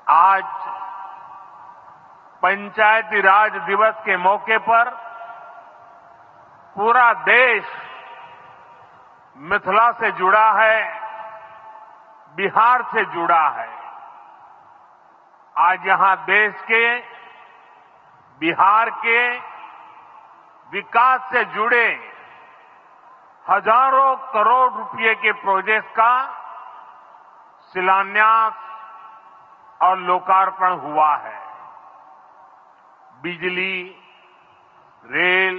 आज पंचायती राज दिवस के मौके पर पूरा देश मिथिला से जुड़ा है, बिहार से जुड़ा है। आज यहां देश के, बिहार के विकास से जुड़े हजारों करोड़ रुपए के प्रोजेक्ट का शिलान्यास और लोकार्पण हुआ है। बिजली, रेल,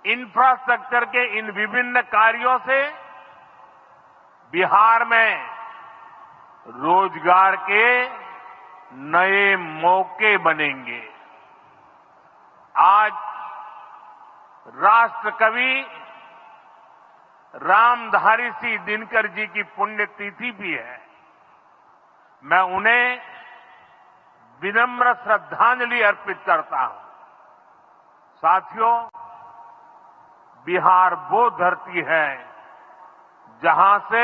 इंफ्रास्ट्रक्चर के इन विभिन्न कार्यों से बिहार में रोजगार के नए मौके बनेंगे। आज राष्ट्र कवि रामधारी सिंह दिनकर जी की पुण्यतिथि भी है। मैं उन्हें विनम्र श्रद्धांजलि अर्पित करता हूं। साथियों, बिहार वो धरती है जहां से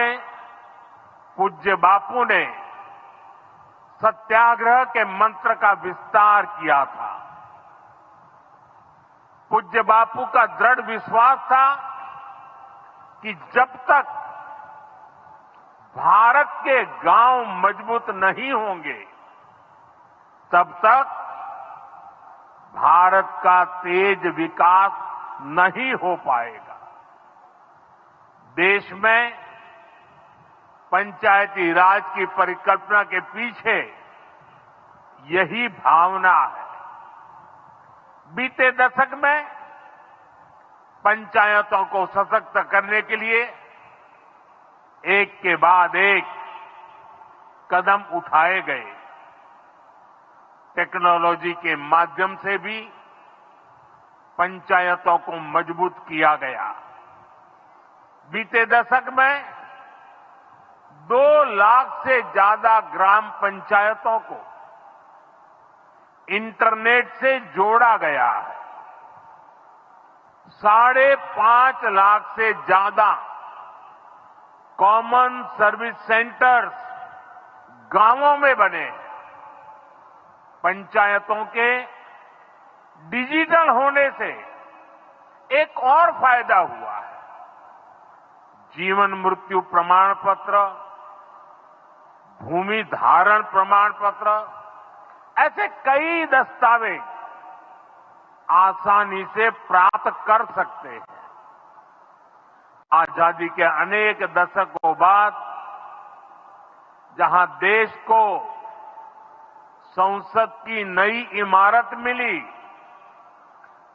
पूज्य बापू ने सत्याग्रह के मंत्र का विस्तार किया था। पूज्य बापू का दृढ़ विश्वास था कि जब तक भारत के गांव मजबूत नहीं होंगे, तब तक भारत का तेज विकास नहीं हो पाएगा। देश में पंचायती राज की परिकल्पना के पीछे यही भावना है। बीते दशक में पंचायतों को सशक्त करने के लिए एक के बाद एक कदम उठाए गए। टेक्नोलॉजी के माध्यम से भी पंचायतों को मजबूत किया गया। बीते दशक में 2 लाख से ज्यादा ग्राम पंचायतों को इंटरनेट से जोड़ा गया है। 5.5 लाख से ज्यादा कॉमन सर्विस सेंटर्स गांवों में बने हैं। पंचायतों के डिजिटल होने से एक और फायदा हुआ है। जीवन मृत्यु प्रमाण पत्र, भूमि धारण प्रमाण पत्र, ऐसे कई दस्तावेज आसानी से प्राप्त कर सकते हैं। आजादी के अनेक दशकों बाद जहां देश को संसद की नई इमारत मिली,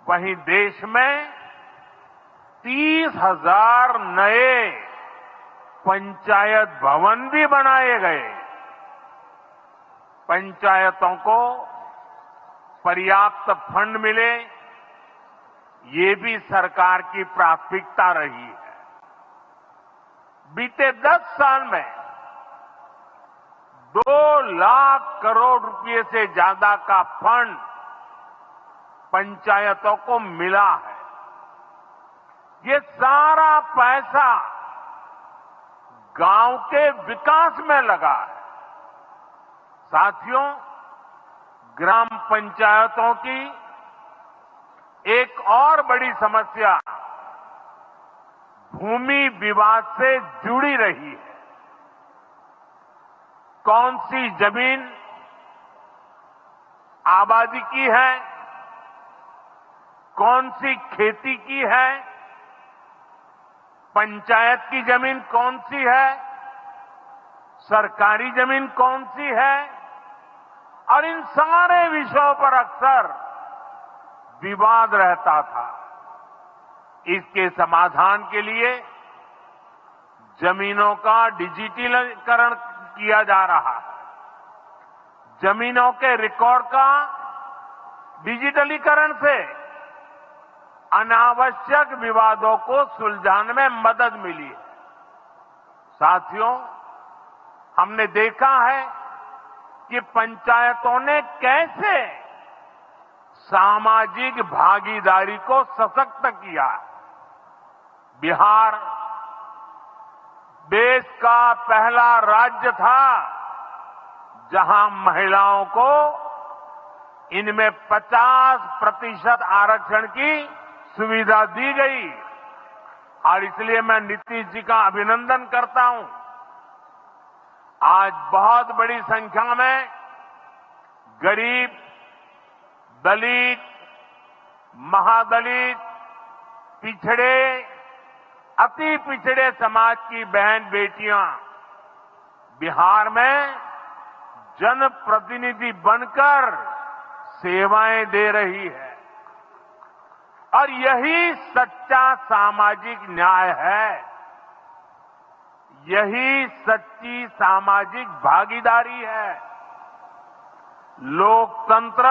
वहीं देश में 30,000 नए पंचायत भवन भी बनाए गए। पंचायतों को पर्याप्त फंड मिले, ये भी सरकार की प्राथमिकता रही है। बीते 10 साल में 2 लाख करोड़ रुपए से ज्यादा का फंड पंचायतों को मिला है। ये सारा पैसा गांव के विकास में लगा है। साथियों, ग्राम पंचायतों की एक और बड़ी समस्या भूमि विवाद से जुड़ी रही है। कौन सी जमीन आबादी की है, कौन सी खेती की है, पंचायत की जमीन कौन सी है, सरकारी जमीन कौन सी है, और इन सारे विषयों पर अक्सर विवाद रहता था। इसके समाधान के लिए जमीनों का डिजिटलीकरण किया जा रहा है। जमीनों के रिकॉर्ड का डिजिटलीकरण से अनावश्यक विवादों को सुलझाने में मदद मिली है। साथियों, हमने देखा है कि पंचायतों ने कैसे सामाजिक भागीदारी को सशक्त किया। बिहार देश का पहला राज्य था जहां महिलाओं को इनमें 50% आरक्षण की सुविधा दी गई और इसलिए मैं नीतीश जी का अभिनंदन करता हूं। आज बहुत बड़ी संख्या में गरीब, दलित, महादलित, पिछड़े, अति पिछड़े समाज की बहन बेटियां बिहार में जनप्रतिनिधि बनकर सेवाएं दे रही है और यही सच्चा सामाजिक न्याय है, यही सच्ची सामाजिक भागीदारी है। लोकतंत्र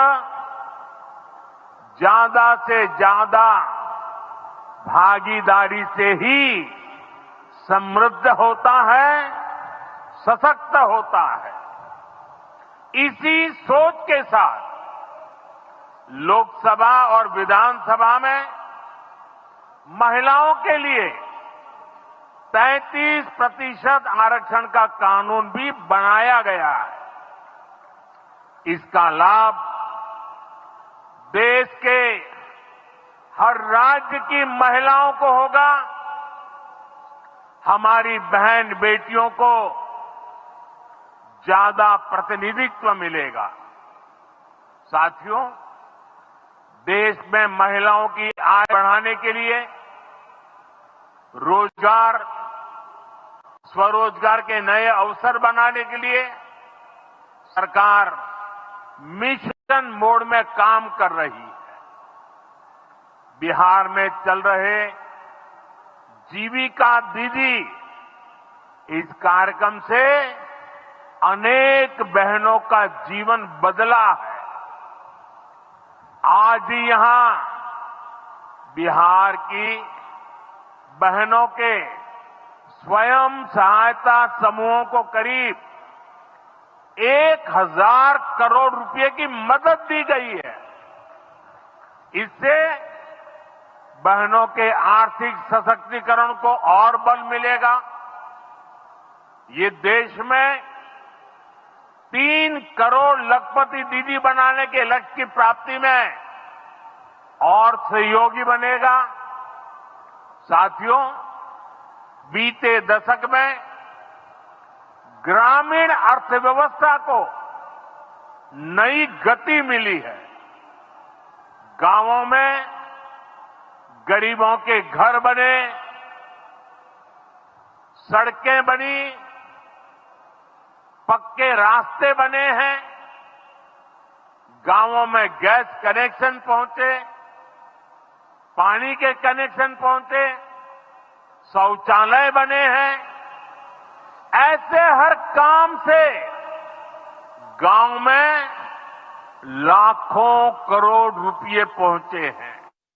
ज्यादा से ज्यादा भागीदारी से ही समृद्ध होता है, सशक्त होता है। इसी सोच के साथ लोकसभा और विधानसभा में महिलाओं के लिए 33% आरक्षण का कानून भी बनाया गया है। इसका लाभ देश के हर राज्य की महिलाओं को होगा, हमारी बहन बेटियों को ज्यादा प्रतिनिधित्व मिलेगा। साथियों, देश में महिलाओं की आय बढ़ाने के लिए रोजगार, स्वरोजगार के नए अवसर बनाने के लिए सरकार मिशन मोड में काम कर रही है। बिहार में चल रहे जीविका दीदी इस कार्यक्रम से अनेक बहनों का जीवन बदला है। आज ही यहां बिहार की बहनों के स्वयं सहायता समूहों को करीब 1000 करोड़ रुपए की मदद दी गई है। इससे बहनों के आर्थिक सशक्तिकरण को और बल मिलेगा। ये देश में 3 करोड़ लखपति दीदी बनाने के लक्ष्य की प्राप्ति में और सहयोगी बनेगा। साथियों, बीते दशक में ग्रामीण अर्थव्यवस्था को नई गति मिली है। गांवों में गरीबों के घर बने, सड़कें बनी, पक्के रास्ते बने हैं, गांवों में गैस कनेक्शन पहुंचे, पानी के कनेक्शन पहुंचे, शौचालय बने हैं। ऐसे हर काम से गांव में लाखों करोड़ रुपए पहुंचे हैं।